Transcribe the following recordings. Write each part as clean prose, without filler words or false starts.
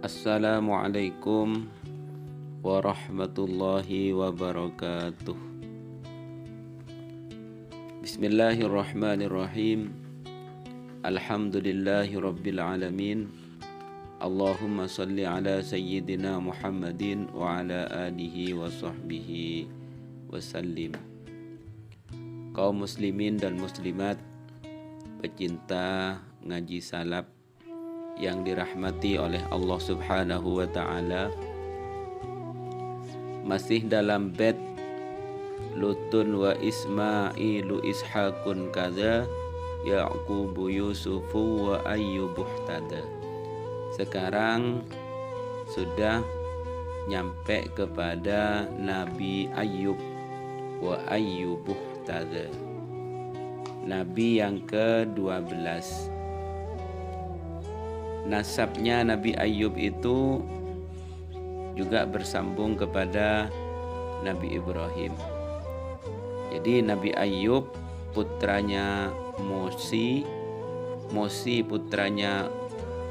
Assalamualaikum warahmatullahi wabarakatuh. Bismillahirrahmanirrahim. Alhamdulillahi rabbil alamin. Allahumma salli ala sayyidina Muhammadin wa ala alihi wa sahbihi wasallim. Kaum muslimin dan muslimat, pecinta ngaji salaf yang dirahmati oleh Allah Subhanahu wa Ta'ala, masih dalam bait Lutun wa Ismailu Ishaqun kada Yaqubu Yusufu wa Ayyubu tada. Sekarang sudah nyampe kepada Nabi Ayyub wa Ayyubu tada, Nabi yang ke-12. Nasabnya Nabi Ayyub itu juga bersambung kepada Nabi Ibrahim. Jadi Nabi Ayyub putranya Mosi, Mosi putranya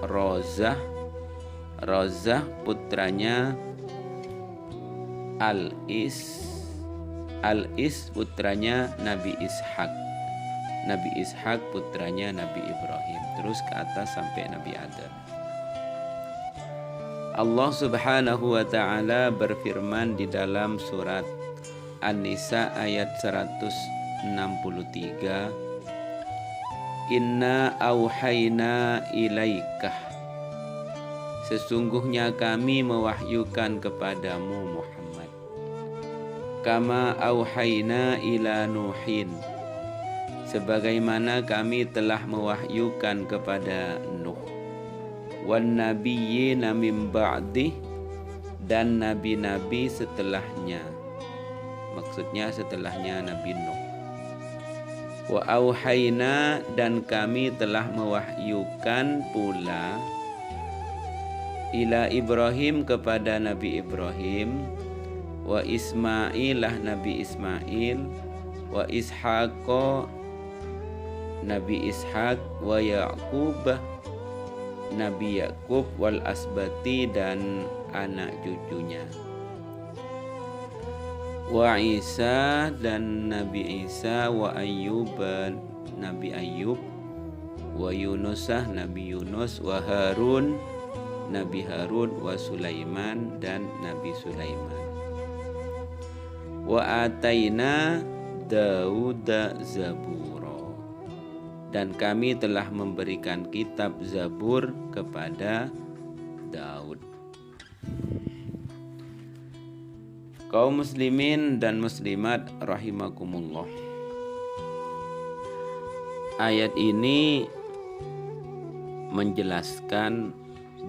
Rozah, Rozah putranya Al-Is, Al-Is putranya Nabi Ishaq, Nabi Ishaq putranya Nabi Ibrahim, terus ke atas sampai Nabi Adam. Allah Subhanahu wa Ta'ala berfirman di dalam surat An-Nisa ayat 163, Inna auhayna ilaikah, sesungguhnya kami mewahyukan kepadamu Muhammad, kama auhayna ila Nuhin, sebagaimana kami telah mewahyukan kepada Nuh, wan nabiyyina min ba'dih, dan nabi-nabi setelahnya, maksudnya setelahnya Nabi Nuh. Wa auhayna, dan kami telah mewahyukan pula ila Ibrahim, kepada Nabi Ibrahim, wa Ismailah, Nabi Ismail, wa Ishaqo, Nabi Ishaq, wa Yaqub, Nabi Yaqub, wal asbati, dan anak cucunya, wa Isa, dan Nabi Isa, wa Ayyub, Nabi Ayyub, wa Yunusah, Nabi Yunus, wa Harun, Nabi Harun, wa Sulaiman, dan Nabi Sulaiman. Wa ataina Dauda Zaburo, dan kami telah memberikan kitab Zabur kepada Daud. Kaum muslimin dan muslimat rahimakumullah, ayat ini menjelaskan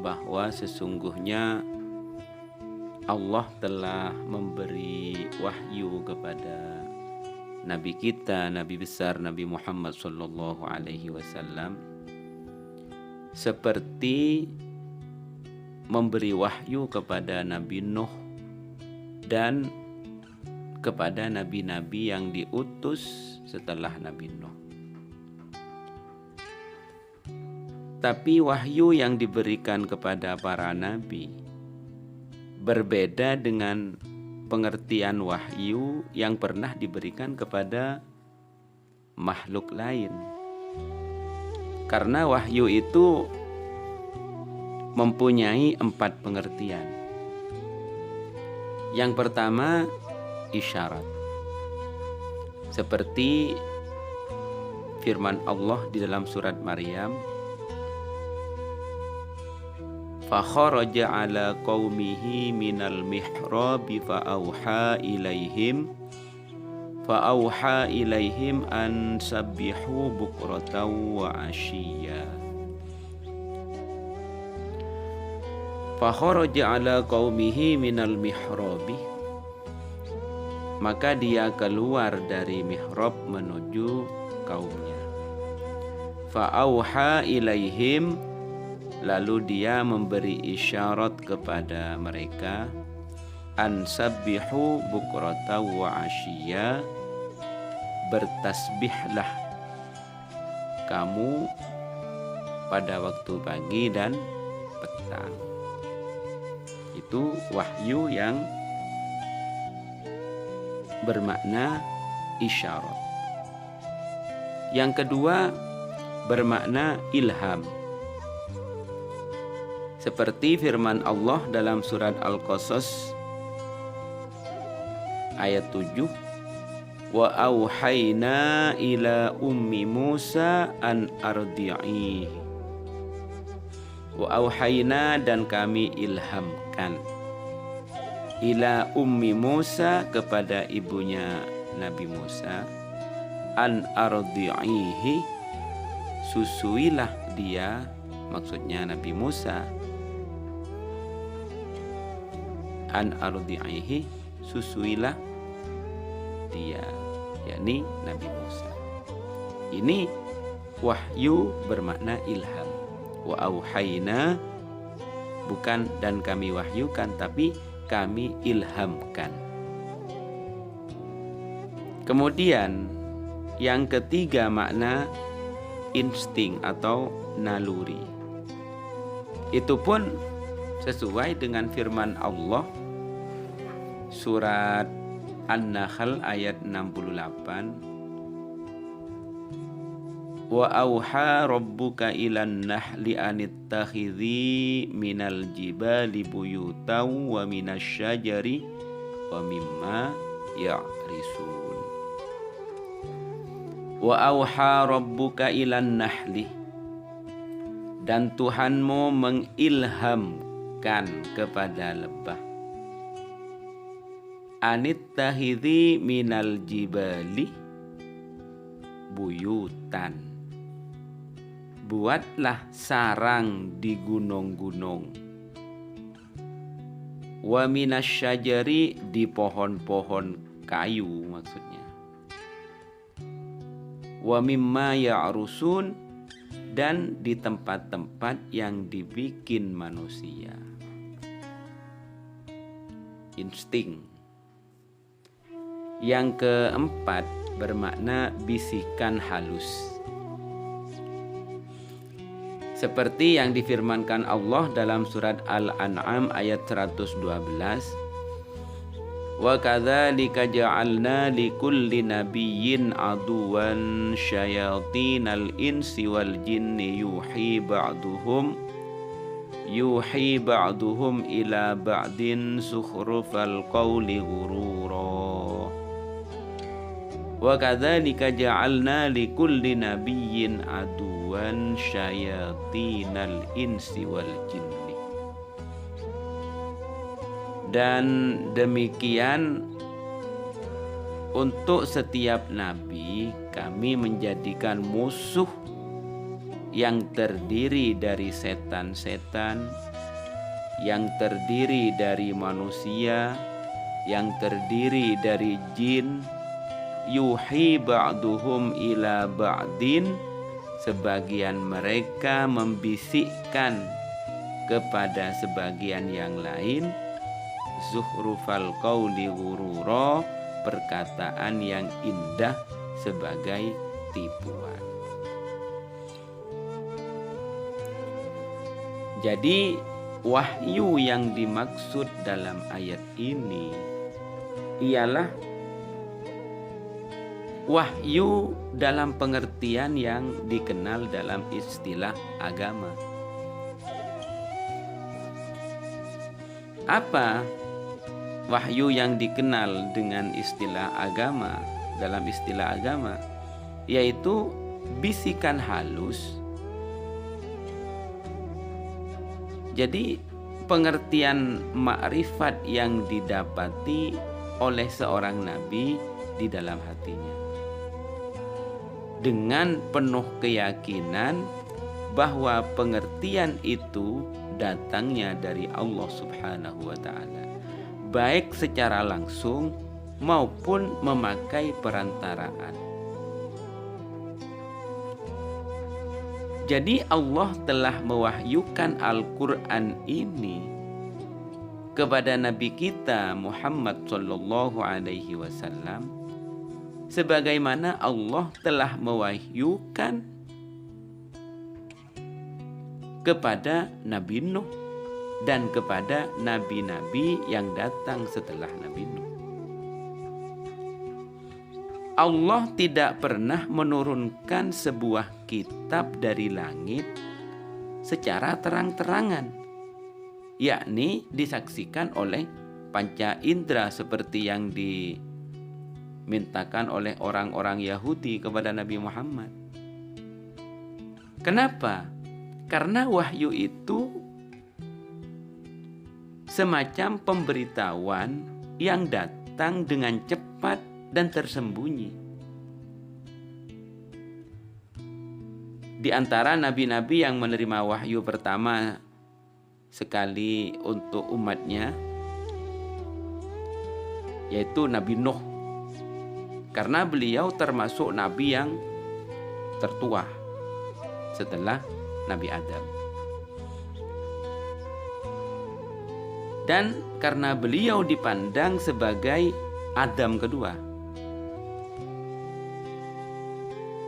bahwa sesungguhnya Allah telah memberi wahyu kepada Nabi kita, Nabi besar Nabi Muhammad sallallahu alaihi wasallam, seperti memberi wahyu kepada Nabi Nuh dan kepada nabi-nabi yang diutus setelah Nabi Nuh. Tapi wahyu yang diberikan kepada para nabi berbeda dengan pengertian wahyu yang pernah diberikan kepada makhluk lain. Karena wahyu itu mempunyai 4 pengertian. Yang pertama, isyarat. Seperti firman Allah di dalam surat Maryam, fakharaja ala qaumihi minal mihrabi fa'auha ilaihim an sabbihu bukratan wa ashiya. Fakharaja ala qaumihi minal mihrabi, maka dia keluar dari mihrab menuju kaumnya. Fa'auha ilaihim, lalu dia memberi isyarat kepada mereka, an sabbihu bukrata wa asyiya, bertasbihlah kamu pada waktu pagi dan petang. Itu wahyu yang bermakna isyarat. Yang kedua bermakna ilham. Seperti firman Allah dalam surat Al-Qasas ayat 7, wa auhayna ila ummi Musa an ardi'ihi. Wa auhayna, dan kami ilhamkan, ila ummi Musa, kepada ibunya Nabi Musa, an ardi'ihi, susuilah dia, maksudnya Nabi Musa, an ardi'ihi, susuilah dia, yakni Nabi Musa. Ini wahyu bermakna ilham. Wa auhayna, bukan dan kami wahyukan, tapi kami ilhamkan. Kemudian yang ketiga makna insting atau naluri. Itu pun sesuai dengan firman Allah surat An-Nahl ayat 68. Wa auha rabbuka ilan nahli anittakhidhi minal jibali buyutaw wa minasyajari wa mimma ya'risun. Wa auha rabbuka ilan nahli, dan Tuhanmu mengilhamkan kepada lebah, anittakhidhi minal jibali buyutan, buatlah sarang di gunung-gunung, wa minasyajari, di pohon-pohon kayu maksudnya, wa mimma ya'rusun, dan di tempat-tempat yang dibikin manusia. Insting. Yang keempat bermakna bisikan halus. Seperti yang difirmankan Allah dalam surat Al-An'am ayat 112. Wa kadzalika ja'alna likulli nabiyyin aduwan syayatinal insi wal jinni yuhi ba'duhum ila ba'din zukhrufal qawli ghurura. Wa kadzalika ja'alna likulli nabiyyin aduwan syayatinal insi wal jinni. Dan demikian untuk setiap nabi kami menjadikan musuh yang terdiri dari setan-setan, yang terdiri dari manusia, yang terdiri dari jin, yuhi ba'duhum ila ba'din, sebagian mereka membisikkan kepada sebagian yang lain, zuhrufal qawli ghurura, perkataan yang indah sebagai tipuan. Jadi wahyu yang dimaksud dalam ayat ini ialah wahyu dalam pengertian yang dikenal dalam istilah agama. Apa wahyu yang dikenal dengan istilah agama? Dalam istilah agama, yaitu bisikan halus. Jadi pengertian makrifat yang didapati oleh seorang nabi di dalam hatinya, dengan penuh keyakinan bahwa pengertian itu datangnya dari Allah Subhanahu wa ta'ala, baik secara langsung maupun memakai perantaraan. Jadi Allah telah mewahyukan Al-Quran ini kepada Nabi kita Muhammad sallallahu alaihi wasallam, sebagaimana Allah telah mewahyukan kepada Nabi Nuh dan kepada nabi-nabi yang datang setelah Nabi Nuh. Allah tidak pernah menurunkan sebuah kitab dari langit secara terang-terangan, yakni disaksikan oleh panca indera seperti yang dimintakan oleh orang-orang Yahudi kepada Nabi Muhammad. Kenapa? Karena wahyu itu semacam pemberitahuan yang datang dengan cepat dan tersembunyi. Di antara nabi-nabi yang menerima wahyu pertama sekali untuk umatnya, yaitu Nabi Nuh, karena beliau termasuk nabi yang tertua setelah Nabi Adam. Dan karena beliau dipandang sebagai Adam kedua,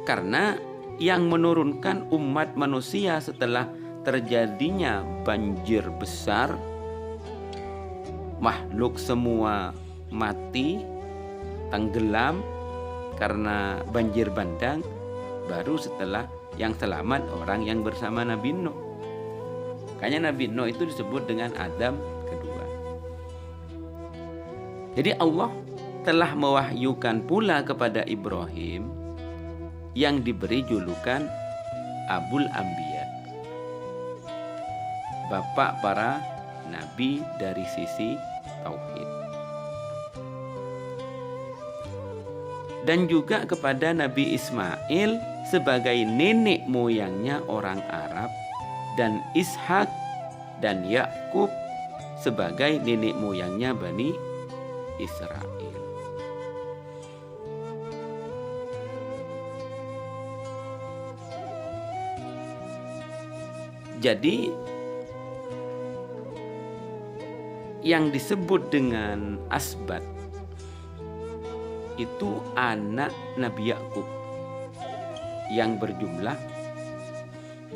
karena yang menurunkan umat manusia setelah terjadinya banjir besar, makhluk semua mati, tenggelam karena banjir bandang, baru setelah yang selamat orang yang bersama Nabi Nuh. Makanya Nabi Nuh itu disebut dengan Adam kedua. Jadi Allah telah mewahyukan pula kepada Ibrahim yang diberi julukan Abul Anbiya, bapak para nabi dari sisi tauhid. Dan juga kepada Nabi Ismail sebagai nenek moyangnya orang Arab, dan Ishak dan Yakub sebagai nenek moyangnya Bani Israel. Jadi yang disebut dengan asbat itu anak Nabi Yakub yang berjumlah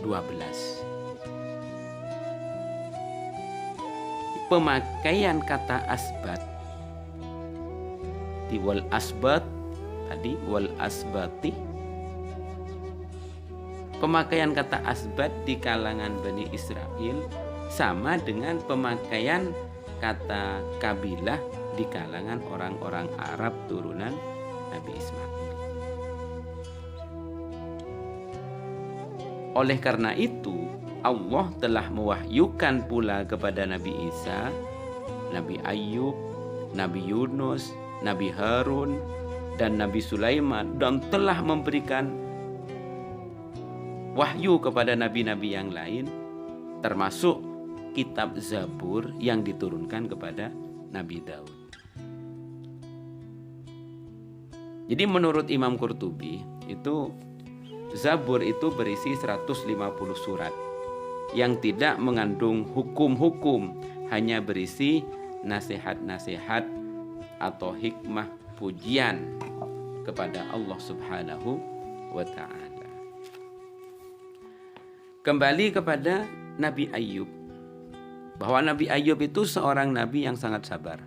12. Pemakaian kata asbat di wal asbat tadi, wal asbati, pemakaian kata asbat di kalangan Bani Israel sama dengan pemakaian kata kabilah di kalangan orang-orang Arab turunan Nabi Ismail. Oleh karena itu, Allah telah mewahyukan pula kepada Nabi Isa, Nabi Ayub, Nabi Yunus, Nabi Harun, dan Nabi Sulaiman, dan telah memberikan wahyu kepada nabi-nabi yang lain, termasuk kitab Zabur yang diturunkan kepada Nabi Daud. Jadi menurut Imam Qurtubi itu Zabur itu berisi 150 surat yang tidak mengandung hukum-hukum, hanya berisi nasihat-nasihat atau hikmah pujian kepada Allah Subhanahu wa ta'ala. Kembali kepada Nabi Ayub, bahwa Nabi Ayub itu seorang nabi yang sangat sabar.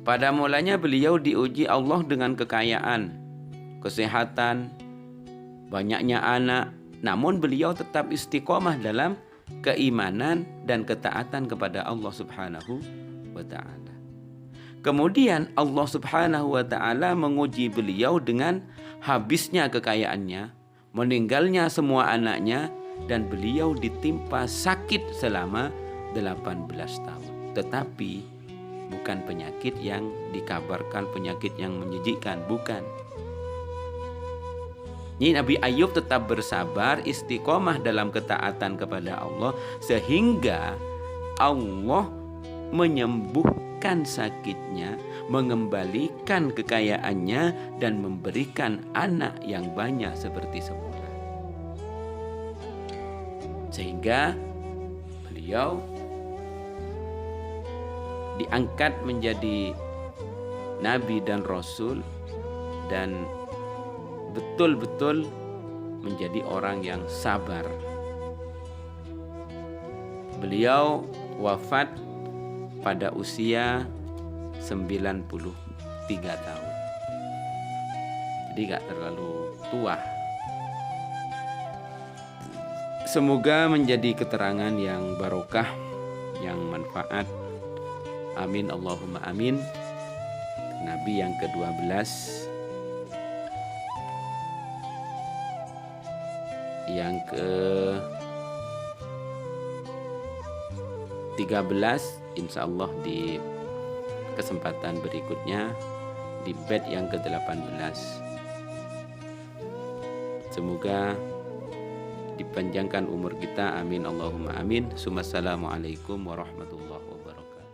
Pada mulanya beliau diuji Allah dengan kekayaan, kesehatan, banyaknya anak, namun beliau tetap istiqomah dalam keimanan dan ketaatan kepada Allah Subhanahu wa ta'ala. Kemudian Allah Subhanahu wa ta'ala menguji beliau dengan habisnya kekayaannya, meninggalnya semua anaknya, dan beliau ditimpa sakit selama 18 tahun. Tetapi bukan penyakit yang dikabarkan penyakit yang menjijikkan, bukan. Ini Nabi Ayub tetap bersabar, istiqomah dalam ketaatan kepada Allah, sehingga Allah menyembuhkan sakitnya, mengembalikan kekayaannya, dan memberikan anak yang banyak seperti semula. Sehingga beliau diangkat menjadi nabi dan rasul, dan betul-betul menjadi orang yang sabar. Beliau wafat pada usia 93 tahun. Jadi gak terlalu tua. Semoga menjadi keterangan yang barokah, yang manfaat. Amin Allahumma amin. Nabi yang ke-12, yang ke-13 insya Allah di kesempatan berikutnya di bed yang ke-18. Semoga dipanjangkan umur kita, amin Allahumma amin. Assalamualaikum warahmatullahi wabarakatuh.